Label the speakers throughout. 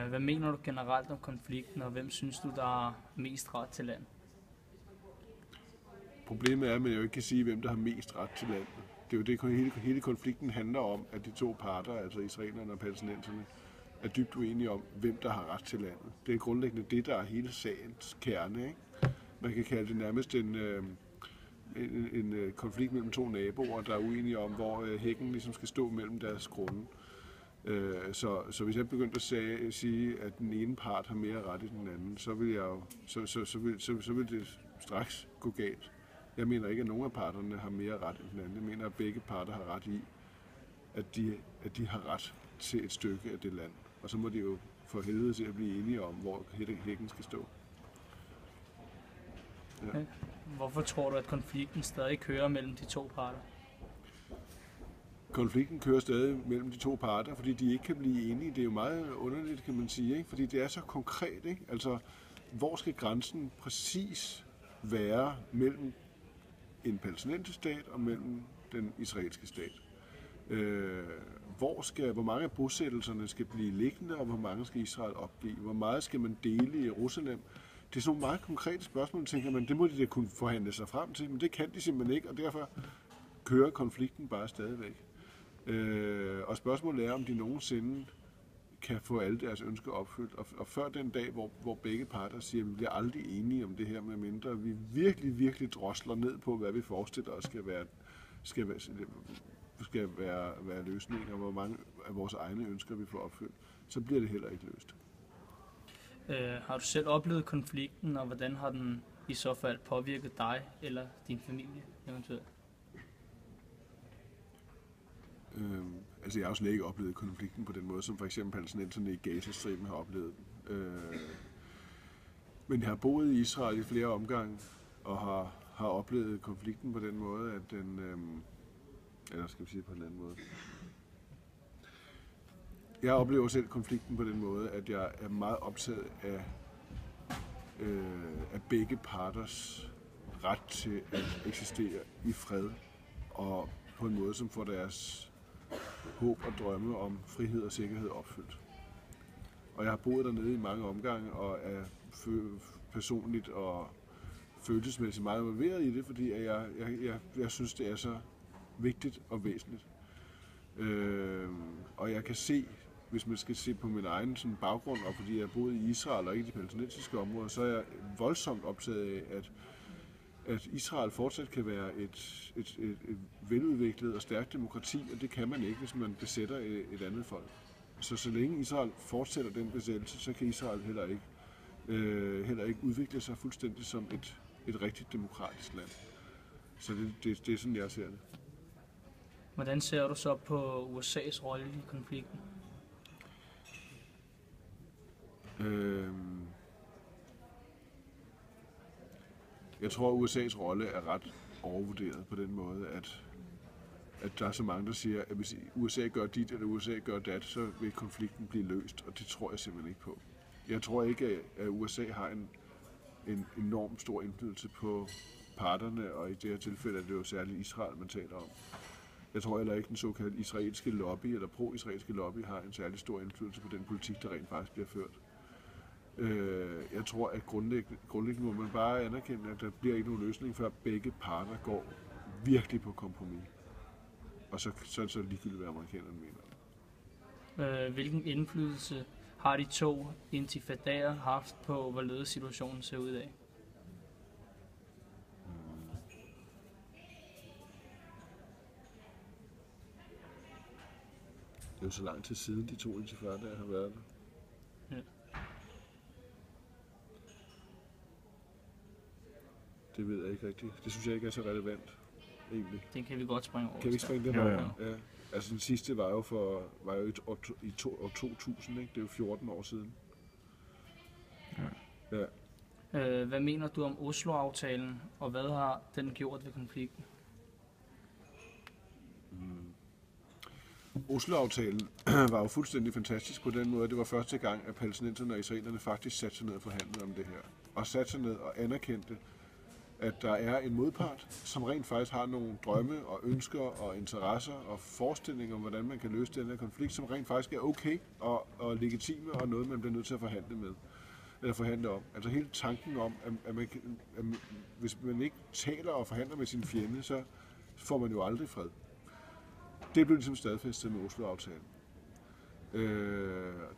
Speaker 1: Hvad mener du generelt om konflikten, og hvem synes du, der har mest ret til land?
Speaker 2: Problemet er, at man jo ikke kan sige, hvem der har mest ret til landet. Det er jo det, hele konflikten handler om, at de to parter, altså israelerne og palæstinenserne, er dybt uenige om, hvem der har ret til landet. Det er grundlæggende det, der er hele sagens kerne. Ikke? Man kan kalde det nærmest en konflikt mellem to naboer, der er uenige om, hvor hækken ligesom skal stå mellem deres grunde. Så hvis jeg begyndte at sige, at den ene part har mere ret end den anden, så vil det straks gå galt. Jeg mener ikke, at nogen af parterne har mere ret end den anden. Jeg mener, at begge parter har ret i, at de har ret til et stykke af det land. Og så må de jo for helvede til at blive enige om, hvor hækken skal stå. Ja.
Speaker 1: Okay. Hvorfor tror du, at konflikten stadig kører mellem de to parter?
Speaker 2: Konflikten kører stadig mellem de to parter, fordi de ikke kan blive enige. Det er jo meget underligt, kan man sige, ikke? Fordi det er så konkret. Ikke? Altså, hvor skal grænsen præcis være mellem en stat og mellem den israelske stat? Hvor mange af bosættelserne skal blive liggende, og hvor mange skal Israel opgive? Hvor meget skal man dele i Jerusalem? Det er sådan nogle meget konkrete spørgsmål, tænker man, det må de da kunne forhandle sig frem til, men det kan de simpelthen ikke, og derfor kører konflikten bare stadigvæk. Og spørgsmålet er, om de nogensinde kan få alle deres ønsker opfyldt. Og før den dag, hvor begge parter siger, at vi bliver aldrig enige om det her, med mindre vi virkelig, virkelig drosler ned på, hvad vi forestiller os skal være løsninger, og hvor mange af vores egne ønsker vi får opfyldt, så bliver det heller ikke løst.
Speaker 1: Har du selv oplevet konflikten, og hvordan har den i så fald påvirket dig eller din familie eventuelt?
Speaker 2: Altså jeg har jo slet ikke oplevet konflikten på den måde, som for eksempel palæstinenserne i Gazastriben har oplevet. Men jeg har boet i Israel i flere omgange, og har oplevet konflikten på den måde, at den... eller skal vi sige på en anden måde? Jeg oplever selv konflikten på den måde, at jeg er meget optaget af begge parters ret til at eksistere i fred, og på en måde, som får deres håb og drømme om frihed og sikkerhed opfyldt. Og jeg har boet dernede i mange omgange, og er personligt og følelsesmæssigt meget involveret i det, fordi jeg synes, det er så vigtigt og væsentligt. Og jeg kan se, hvis man skal se på min egen sådan baggrund, og fordi jeg har boet i Israel og ikke i de palæstinensiske områder, så er jeg voldsomt optaget af, at Israel fortsat kan være et veludviklet og stærkt demokrati, og det kan man ikke, hvis man besætter et andet folk. Så længe Israel fortsætter den besættelse, så kan Israel heller ikke udvikle sig fuldstændig som et rigtigt demokratisk land. Så det er sådan, jeg ser det.
Speaker 1: Hvordan ser du så på USA's rolle i konflikten?
Speaker 2: Jeg tror, at USA's rolle er ret overvurderet på den måde, at der er så mange, der siger, at hvis USA gør dit, eller USA gør dat, så vil konflikten blive løst, og det tror jeg simpelthen ikke på. Jeg tror ikke, at USA har en enorm stor indflydelse på parterne, og i det her tilfælde er det jo særligt Israel, man taler om. Jeg tror heller ikke, den såkaldte israelske lobby, eller pro-israelske lobby, har en særlig stor indflydelse på den politik, der rent faktisk bliver ført. Jeg tror, at grundlæggende må man bare anerkende, at der bliver ikke nogen løsning, før begge parter går virkelig på kompromis. Og så er det så ligegyldigt, hvad amerikanerne mener.
Speaker 1: Hvilken indflydelse har de to intifadaer haft på, hvorledes situationen ser ud af?
Speaker 2: Det er jo så lang tid siden, de to intifadaer har været der.
Speaker 1: Ja. Det
Speaker 2: ved jeg ikke rigtigt. Det synes jeg ikke er så relevant, egentlig.
Speaker 1: Det kan vi godt springe over.
Speaker 2: Kan vi ikke springe det over? Ja. Altså den sidste var jo i år 2000, ikke? Det er jo 14 år siden. Ja.
Speaker 1: Hvad mener du om Oslo-aftalen, og hvad har den gjort ved konflikten?
Speaker 2: Oslo-aftalen var jo fuldstændig fantastisk på den måde. Det var første gang, at palæstinenserne og israelerne faktisk satte sig ned og forhandlede om det her. Og satte sig ned og anerkendte, at der er en modpart, som rent faktisk har nogle drømme og ønsker og interesser og forestillinger om, hvordan man kan løse den her konflikt, som rent faktisk er okay og legitime og noget, man bliver nødt til at forhandle med. Eller forhandle om. Altså hele tanken om, at hvis man ikke taler og forhandler med sin fjende, så får man jo aldrig fred. Det blev ligesom stadfæstet med Oslo-aftalen.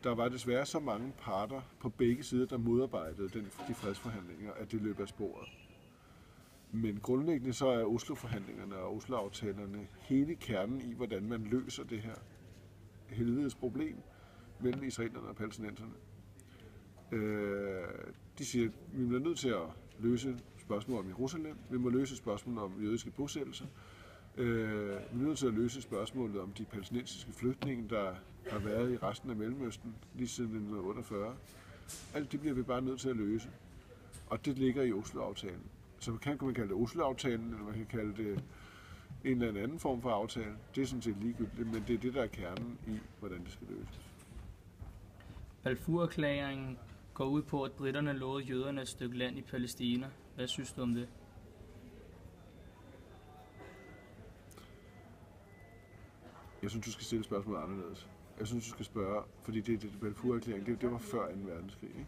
Speaker 2: Der var desværre så mange parter på begge sider, der modarbejdede de fredsforhandlinger, at det løb af sporet. Men grundlæggende så er Oslo-forhandlingerne og Oslo-aftalerne hele kernen i, hvordan man løser det her helvedes problem mellem israelerne og palæstinenserne. De siger, at vi bliver nødt til at løse spørgsmål om Jerusalem, vi må løse spørgsmål om jødiske bosættelser, vi er nødt til at løse spørgsmålet om de palæstinensiske flygtninge, der har været i resten af Mellemøsten lige siden 1948. Alt det bliver vi bare nødt til at løse, og det ligger i Oslo-aftalen. Så kan man kalde det Oslo-aftalen, eller man kan kalde det en eller anden form for aftale. Det er sådan set ligegyldigt, men det er det, der er kernen i, hvordan det skal løses.
Speaker 1: Balfour-erklæringen går ud på, at briterne lovede jøderne et stykke land i Palæstina. Hvad synes du om det?
Speaker 2: Jeg synes, du skal stille spørgsmålet anderledes. Jeg synes, du skal spørge, fordi det Balfour-erklæringen, det var før 2. verdenskrig, ikke?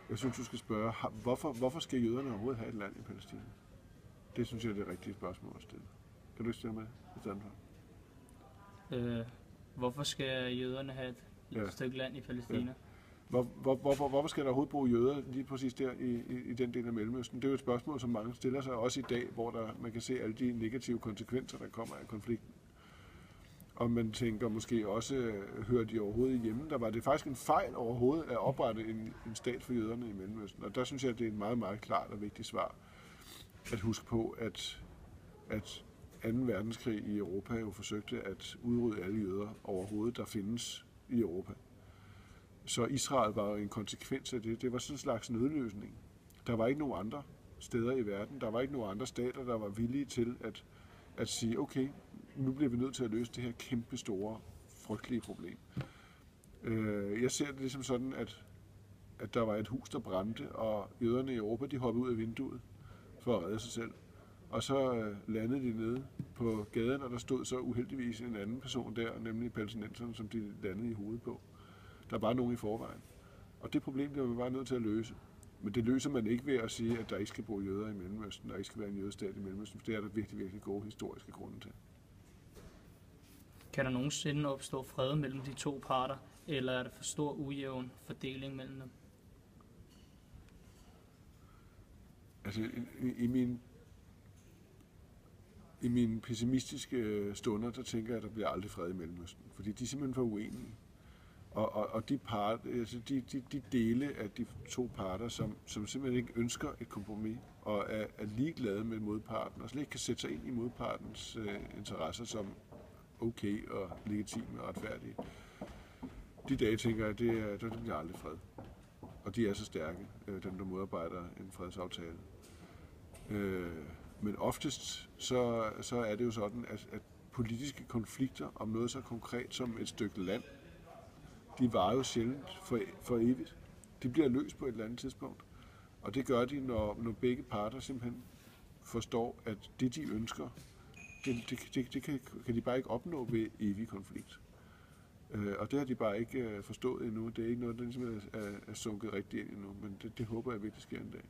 Speaker 2: Jeg synes, du skal spørge, hvorfor skal jøderne overhovedet have et land i Palæstina? Det synes jeg er det rigtige spørgsmål at stille. Kan du ikke stille med i stedet for?
Speaker 1: Hvorfor skal jøderne have et stykke land i Palæstina?
Speaker 2: Ja. Hvorfor skal der overhovedet bo jøder lige præcis der i den del af Mellemøsten? Det er jo et spørgsmål, som mange stiller sig også i dag, hvor man kan se alle de negative konsekvenser, der kommer af konflikten. Og man tænker måske også, hører de overhovedet hjemme? Der var det faktisk en fejl overhovedet at oprette en stat for jøderne i Mellemøsten. Og der synes jeg, at det er et meget, meget klart og vigtigt svar at huske på, at 2. verdenskrig i Europa jo forsøgte at udrydde alle jøder overhovedet, der findes i Europa. Så Israel var jo en konsekvens af det. Det var sådan en slags nødløsning. Der var ikke nogen andre steder i verden. Der var ikke nogen andre stater, der var villige til at sige, okay, nu bliver vi nødt til at løse det her kæmpe store, frygtelige problem. Jeg ser det ligesom sådan, at der var et hus, der brændte, og jøderne i Europa, de hoppede ud af vinduet for at redde sig selv. Og så landede de nede på gaden, og der stod så uheldigvis en anden person der, nemlig palæstinenserne, som de landede i hovedet på. Der var nogen i forvejen. Og det problem bliver man bare nødt til at løse. Men det løser man ikke ved at sige, at der ikke skal bo jøder i Mellemøsten, der ikke skal være en jødestat i Mellemøsten. Det er der virkelig, virkelig gode historiske grunde til.
Speaker 1: Kan der nogensinde opstå fred mellem de to parter, eller er der for stor ujævn fordeling mellem dem?
Speaker 2: Altså, i mine pessimistiske stunder, der tænker jeg, at der bliver aldrig fred i Mellemøsten. Fordi de er simpelthen for uenige. Og de dele af de to parter, som simpelthen ikke ønsker et kompromis, og er ligeglade med modparten, og slet ikke kan sætte sig ind i modpartens interesser som okay og legitime og retfærdige. De dage tænker jeg, der bliver aldrig fred. Og de er så stærke, dem der modarbejder en fredsaftale. Men oftest så er det jo sådan, at politiske konflikter om noget så konkret som et stykke land, de varer jo sjældent for evigt. De bliver løst på et eller andet tidspunkt. Og det gør de, når begge parter simpelthen forstår, at det de ønsker, det kan de bare ikke opnå ved evig konflikt. Og det har de bare ikke forstået endnu. Det er ikke noget, der ligesom er sunket rigtigt ind endnu, men det håber jeg virkelig sker en dag.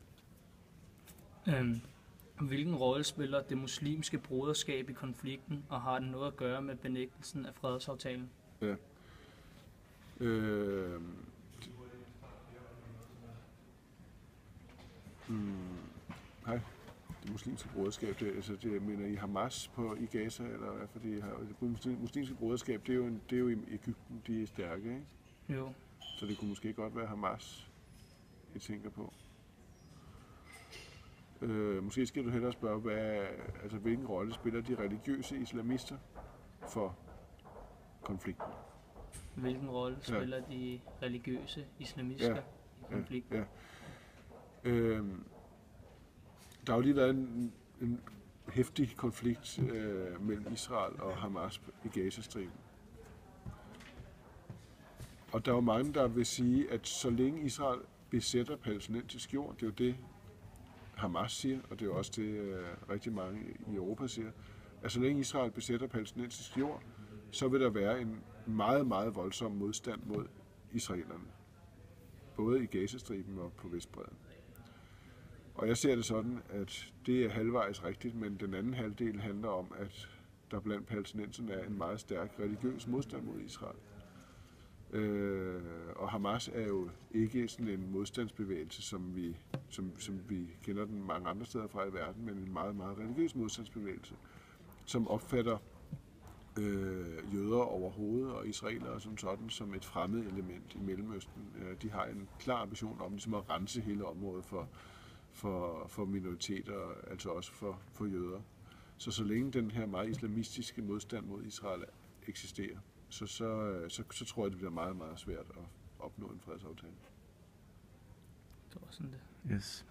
Speaker 1: Hvilken rolle spiller det muslimske broderskab i konflikten, og har det noget at gøre med benægtelsen af fredsaftalen?
Speaker 2: Ja. Hej. Det muslimske broderskab, det mener I Hamas i Gaza, eller hvad? Fordi det muslimske broderskab, det er jo i Egypten, de er stærke, ikke?
Speaker 1: Jo.
Speaker 2: Så det kunne måske godt være Hamas, I tænker på. Måske skal du hellere spørge, hvilken rolle spiller de religiøse islamister for konflikten?
Speaker 1: Hvilken rolle spiller de religiøse islamister i konflikten?
Speaker 2: Ja. Der har jo lige været en heftig konflikt mellem Israel og Hamas i Gazastriben. Og der er jo mange, der vil sige, at så længe Israel besætter palæstinensisk jord, det er jo det, Hamas siger, og det er jo også det, rigtig mange i Europa siger, at så længe Israel besætter palæstinensisk jord, så vil der være en meget, meget voldsom modstand mod israelerne. Både i Gazastriben og på Vestbredden. Og jeg ser det sådan, at det er halvvejs rigtigt, men den anden halvdel handler om, at der blandt palæstinenserne er en meget stærk religiøs modstand mod Israel. Og Hamas er jo ikke sådan en modstandsbevægelse, som vi kender den mange andre steder fra i verden, men en meget, meget religiøs modstandsbevægelse, som opfatter jøder overhovedet og israelere som sådan som et fremmed element i Mellemøsten. De har en klar ambition om ligesom at rense hele området for minoriteter, altså også for jøder. Så længe den her meget islamistiske modstand mod Israel eksisterer, så tror jeg, det bliver meget, meget svært at opnå en fredsaftale.
Speaker 1: Det var sådan det.
Speaker 3: Yes.